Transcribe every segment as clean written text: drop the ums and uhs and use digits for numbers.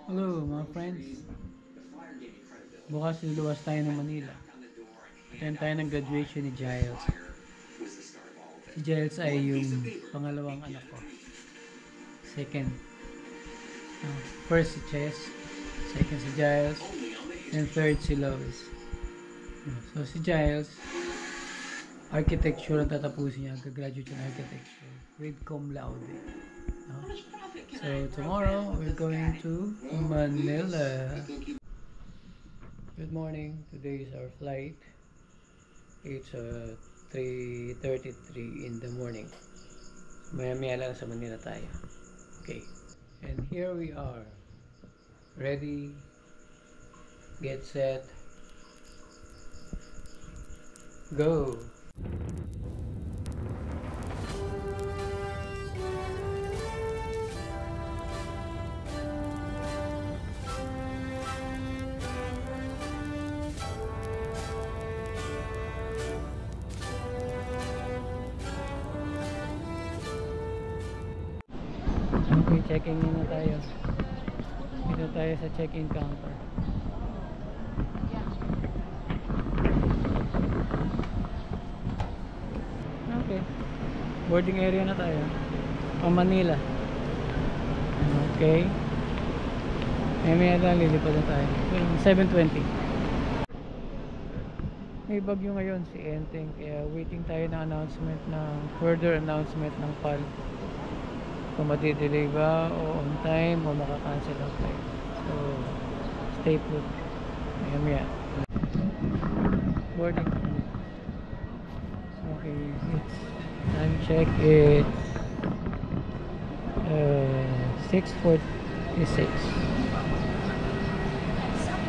Hello mga friends. Bukas luluwas tayo ng Manila. Attend tayo ng graduation ni Giles. Si Giles ay yung pangalawang anak ko. Second. First si Chess. Second si Giles. And third si Lois. So si Giles, architecture ang tatapusin niya. Gagraduate ng architecture with cum laude. So tomorrow we're going to Manila. Good morning. Today is our flight. It's 3:33 in the morning. Maya-maya lang sa Manila tayo. Okay. And here we are. Ready. Get set. Go. Okay, checking muna tayo. Dito tayo sa check-in counter. Okay. Boarding area na tayo. Pang Manila. Okay. May lang lilipad na tayo. 7:20. May bagyo ngayon si Enteng, kaya waiting tayo ng announcement, ng further announcement ng PAL. Kung matidelay ba o on time o makakancel ang flight. So stay put. Maya. Boarding. Okay, time check is 6:46.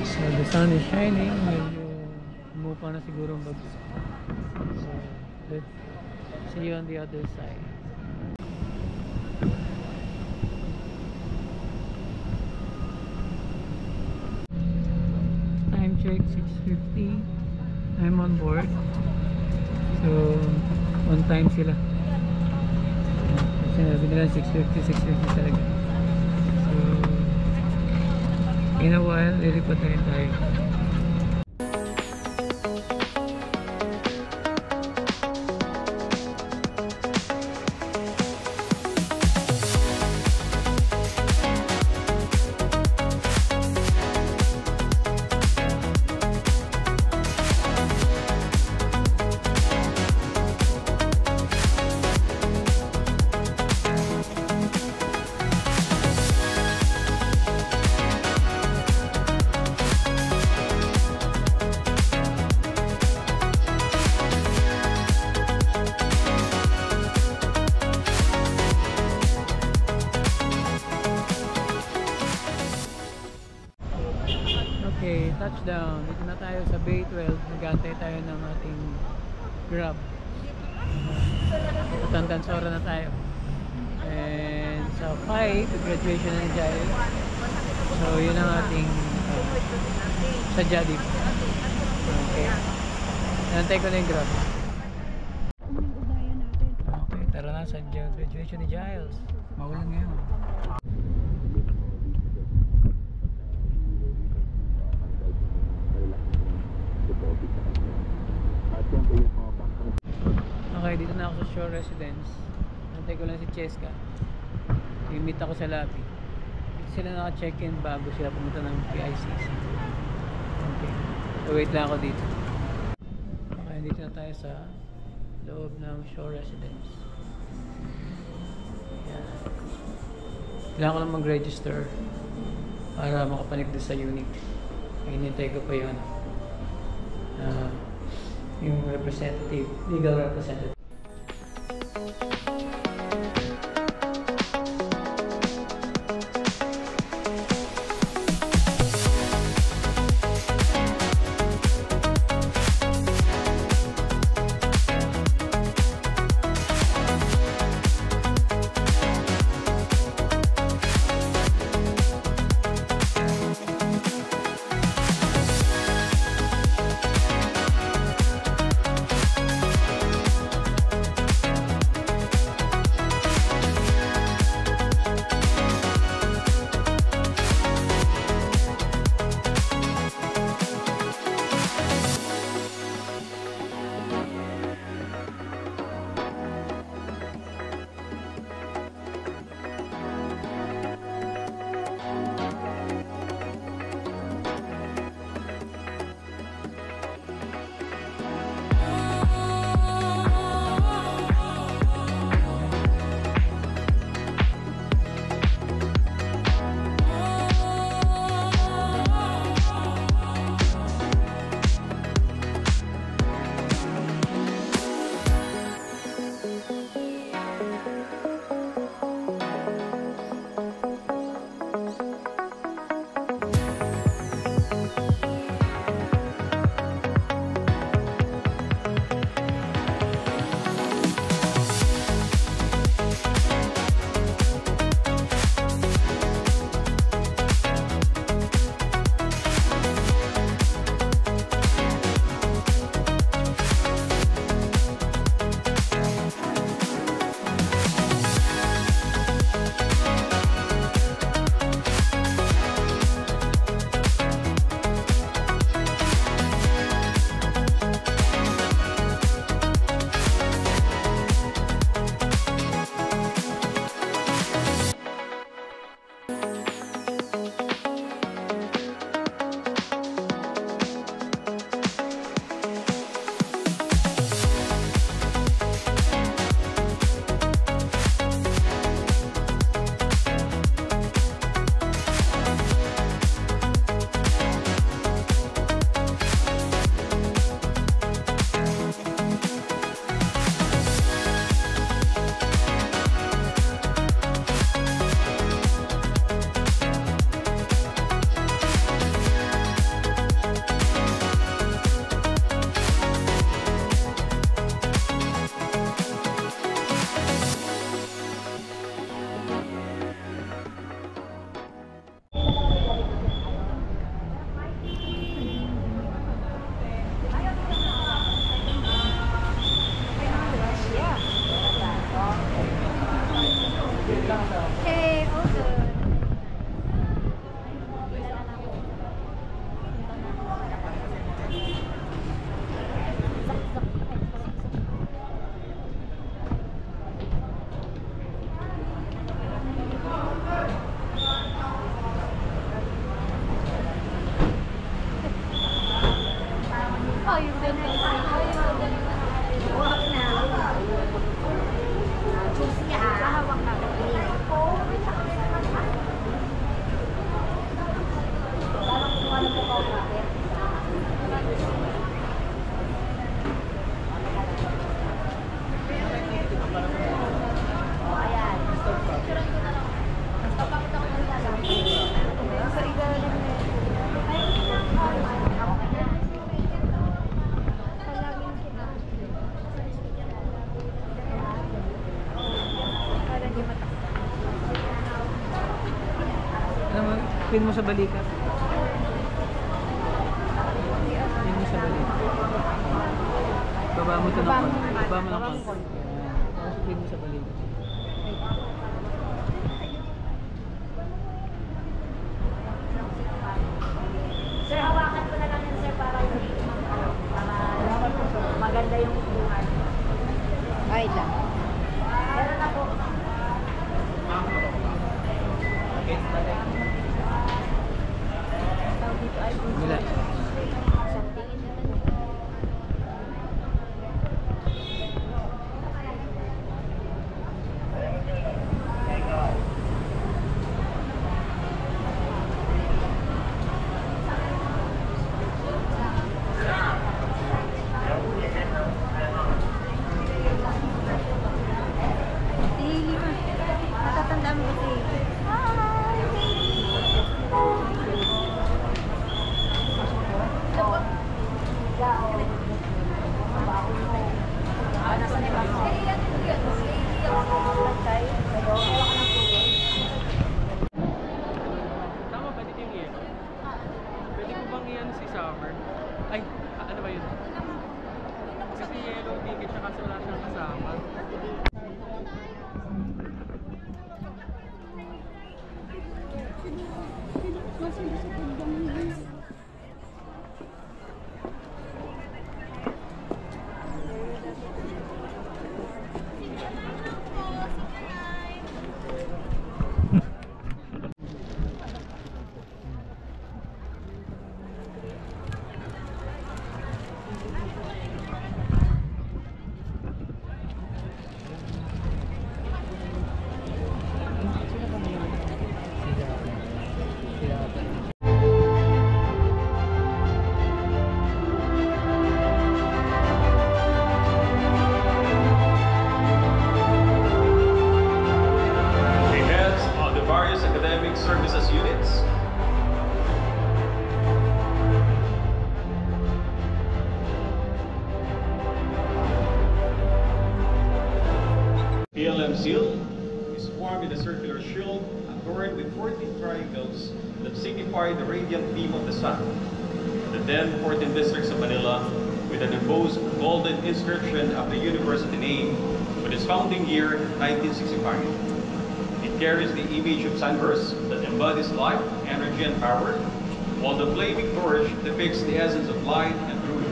So the sun is shining. Medyo umupa na siguro ang bagyo. So let's see you on the other side. Time check 6:50. I'm on board. So on time sila. Sinabi nila 6:50 talaga. So in a while lilipat na rin tayo. Okay, touchdown. Dito na tayo sa Bay 12. Nag-antay tayo ng ating Grab. Tandansora na tayo. And sa 5, graduation na ni Giles. So yun ang ating sa Jadip. Okay. Nantay ko na yung Grab. Okay, tara na sa graduation ni Giles. Maulan ngayon. Okay, dito na ako sa Shore Residence. Nantay ko lang si Cheska. I-meet ako sa lobby. Dito sila naka-check-in bago sila pumunta ng PICC. Okay. So wait lang ako dito. Okay, dito na tayo sa loob ng Shore Residence. Yan. Kailangan ko lang mag-register para makapanik doon sa unit. Hinintay ko pa yun. Yung representative, legal representative. Hey, all good. Oh, you've been walk now. Hawak na. Pin mo sa balikat. Pin mo sa balikat. Baba mo ito ng konti. Baba mo ng konti. Tapos pin mo sa balikat. Sir, hawakan ko na lang yan, sir, para maganda yung upuan. Ay lang. Meron na po. Wala. Natatandaan mo kasi. Tama ba dito yung yelo? Pwede ko bang iyan si Summer? Ay, ano ba yun? Kasi yellow ticket siya kasi wala siyang kasama. triangles that signify the radiant beam of the sun. The then 14 districts of Manila, with an embossed golden inscription of the university name, with its founding year, 1965. It carries the image of sunburst that embodies life, energy, and power, while the flaming torch depicts the essence of light and truth.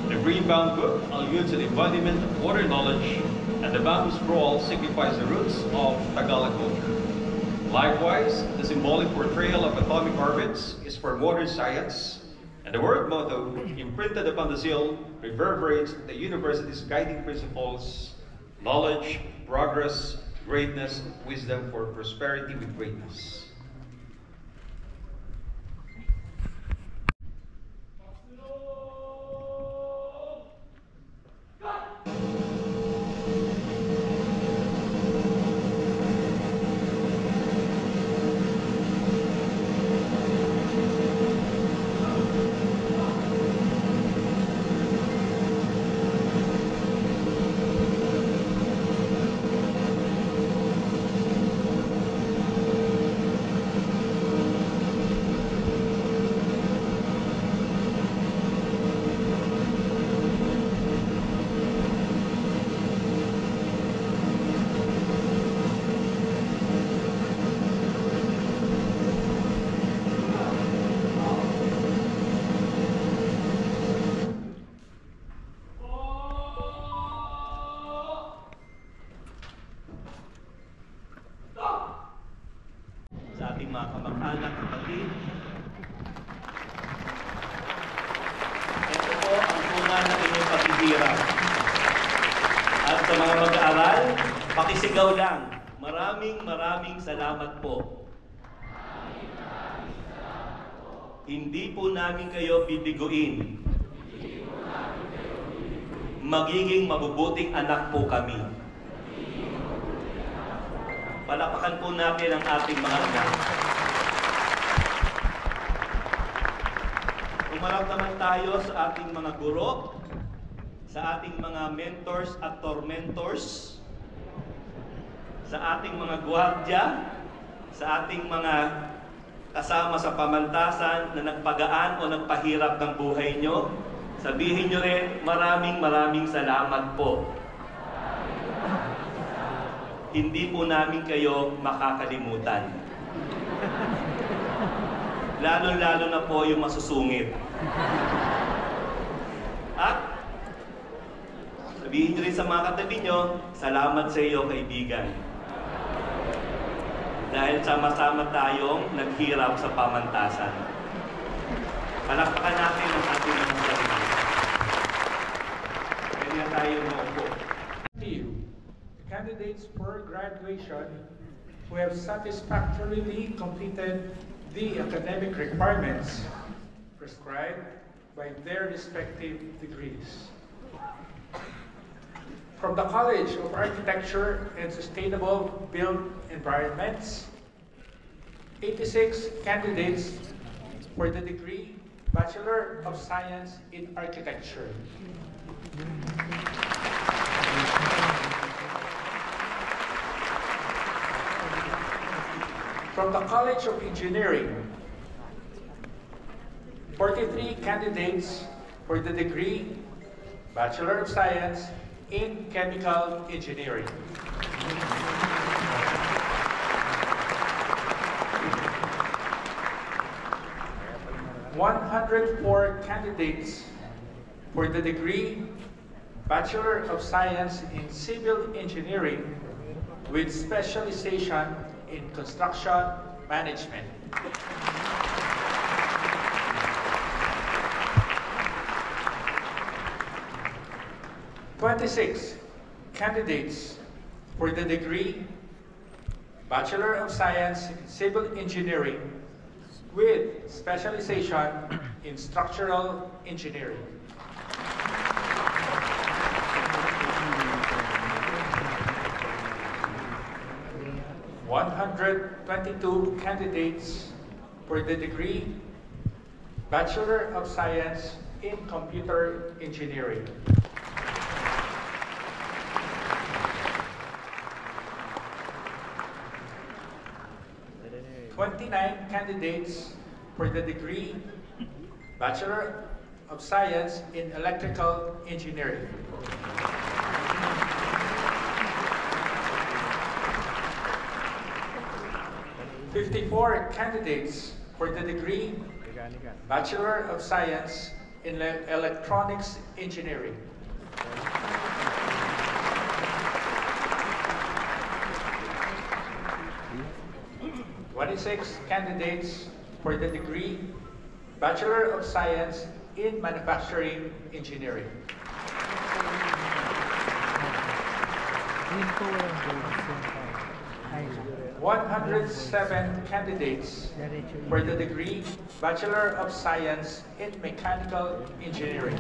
The green-bound book alludes to the embodiment of water knowledge, and the bamboo scroll signifies the roots of Tagalog culture. Likewise, the symbolic portrayal of atomic orbits is for modern science, and the word motto, imprinted upon the seal, reverberates the university's guiding principles: knowledge, progress, greatness, wisdom for prosperity with greatness. Sa ating mga kamag-anak, kapatid. Ito po ang tunay na inyong paghihirap. At sa mga mag-aaral, pakisigaw lang. Maraming salamat po. Hindi po namin kayo bibiguin. Magiging mabubuting anak po kami. Palakpakan po natin ang ating mga anak. Umarap naman tayo sa ating mga guro, sa ating mga mentors at tormentors, sa ating mga gwardiya, sa ating mga kasama sa pamantasan na nagpagaan o nagpahirap ng buhay nyo. Sabihin nyo rin, maraming salamat po. Hindi po namin kayo makakalimutan. Lalo-lalo na po yung masusungit. At sabihin nyo rin sa mga katabi nyo, salamat sa iyo, kaibigan. Dahil sama-sama tayong naghirap sa pamantasan. Palakpakan natin ang ating mga sarili. Kaya tayo maupo. Candidates for graduation who have satisfactorily completed the academic requirements prescribed by their respective degrees. From the College of Architecture and Sustainable Built Environments, 86 candidates for the degree Bachelor of Science in Architecture. From the College of Engineering, 43 candidates for the degree Bachelor of Science in Chemical Engineering. (104) candidates for the degree Bachelor of Science in Civil Engineering with specialization in construction management. (26) candidates for the degree Bachelor of Science in Civil Engineering with specialization in structural engineering. 122 candidates for the degree Bachelor of Science in Computer Engineering. 29 candidates for the degree Bachelor of Science in Electrical Engineering. "54 candidates for the degree Bachelor of Science in Electronics Engineering. 26 candidates for the degree Bachelor of Science in Manufacturing Engineering. 107 candidates for the degree Bachelor of Science in Mechanical Engineering.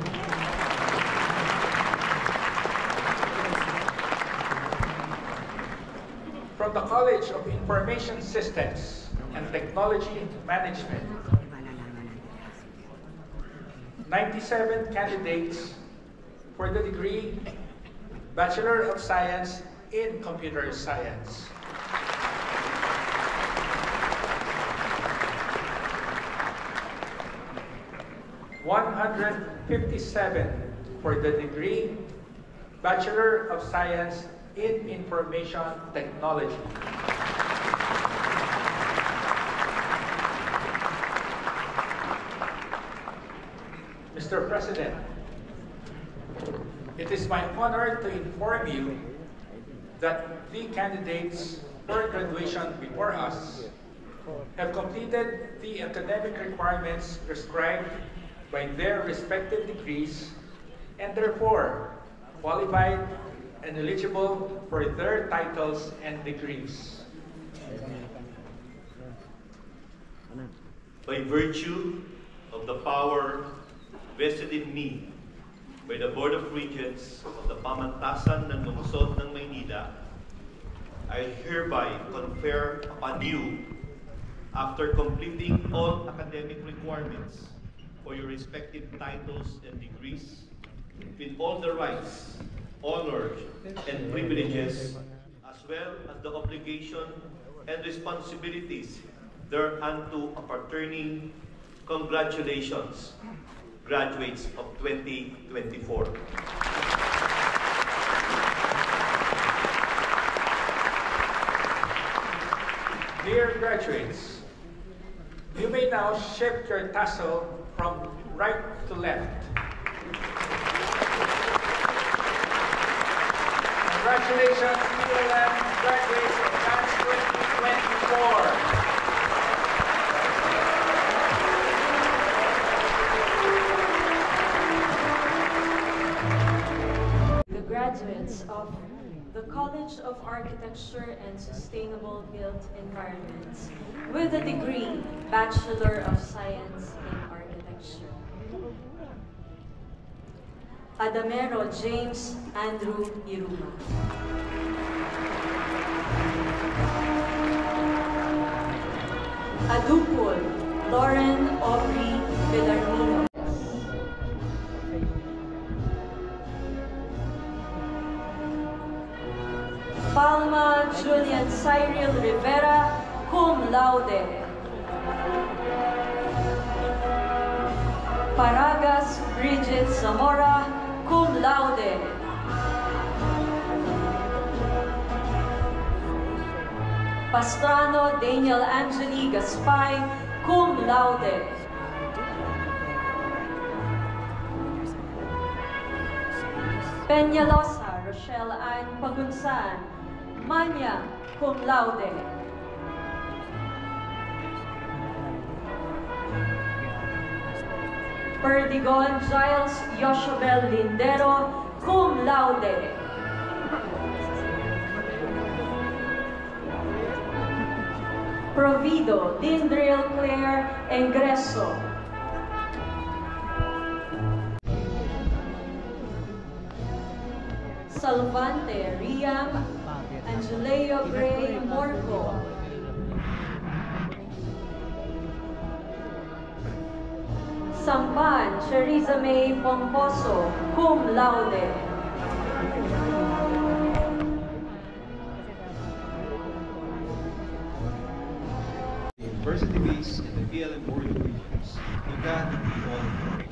From the College of Information Systems and Technology Management, 97 candidates for the degree Bachelor of Science in Computer Science. 157 for the degree Bachelor of Science in Information Technology. Mr. President, it is my honor to inform you that the candidates for graduation before us have completed the academic requirements prescribed by their respective degrees and therefore qualified and eligible for their titles and degrees. By virtue of the power vested in me by the Board of Regents of the Pamantasan ng Lungsod ng Maynila, I hereby confer upon you, after completing all academic requirements for your respective titles and degrees, with all the rights, honors, and privileges, as well as the obligation and responsibilities thereunto appertaining. Congratulations, graduates of 2024. Dear graduates, you may now shift your tassel from right to left. Congratulations, PLM graduates of Class 2024. Graduates of the College of Architecture and Sustainable Built Environments with a degree Bachelor of Science in Architecture. Adamero James Andrew Iruma. Adupol Lauren Aubrey Villarmino. Palma Julian Cyril Rivera, cum laude. Paragas Bridget Zamora, cum laude. Pastrano Daniel Angeli Gaspay, cum laude. Peñalosa Rochelle Ann Pagunsan, Manya, cum laude. Perdigon Giles Yoshobel Lindero, cum laude. Provido Lindril Claire Engreso. Salvante Riam Angeleo Gray Morco. Sampan Cheriza May Pomposo, cum laude. First graduates in the PLM Board of Regents. To God be all the glory.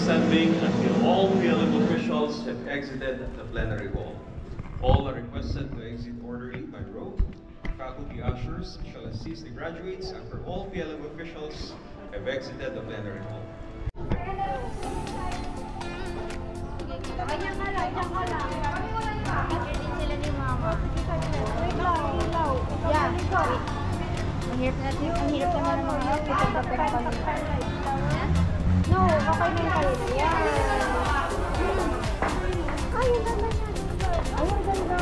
Standing until all PLM officials have exited the plenary hall. All are requested to exit orderly by row. Faculty ushers shall assist the graduates after all PLM officials have exited the plenary hall. Ang hirap naman ng mga no, okay na kayo. Yeah. Ay, ang ganda niya. Ay, ang ganda.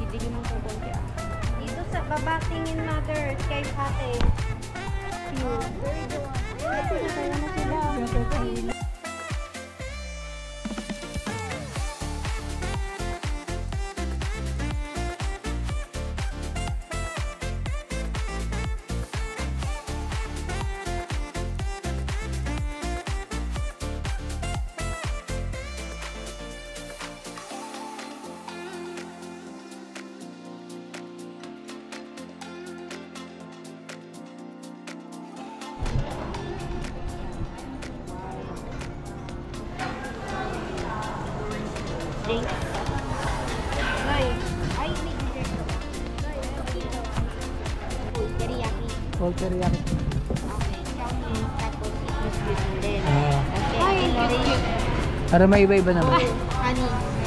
Hindi mo ko konti. Dito sa baba tingin mother kay ate. Very good. Kaya na sila. Cold teriyaki. Okay, chow tapos sweet din. Ah. Okay, Para may iba-iba naman.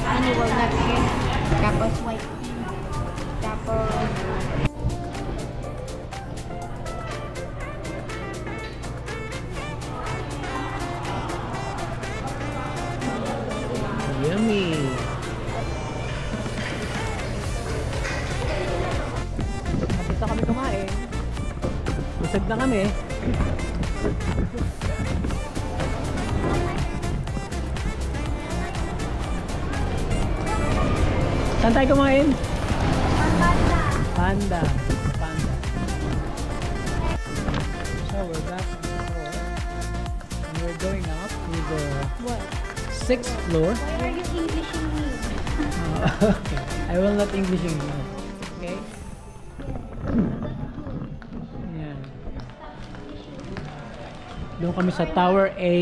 honey walnut shrimp, tapos white bean, tapos Yummy! Kapit na kami kumain. Busog na kami. Saan tayo kumain? Panda. Panda. So we're back on the floor. And we're going up to the what? 6th floor. Why are you Englishing me? Okay. I will not Englishing you. Okay? Yan. Doon kami sa Tower A.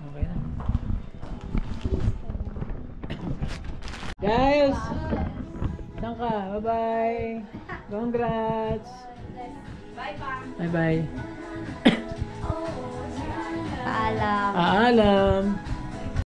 Okay na. Guys! Saan ka? Bye-bye! Congrats! Bye-bye! Paalam. Paalam!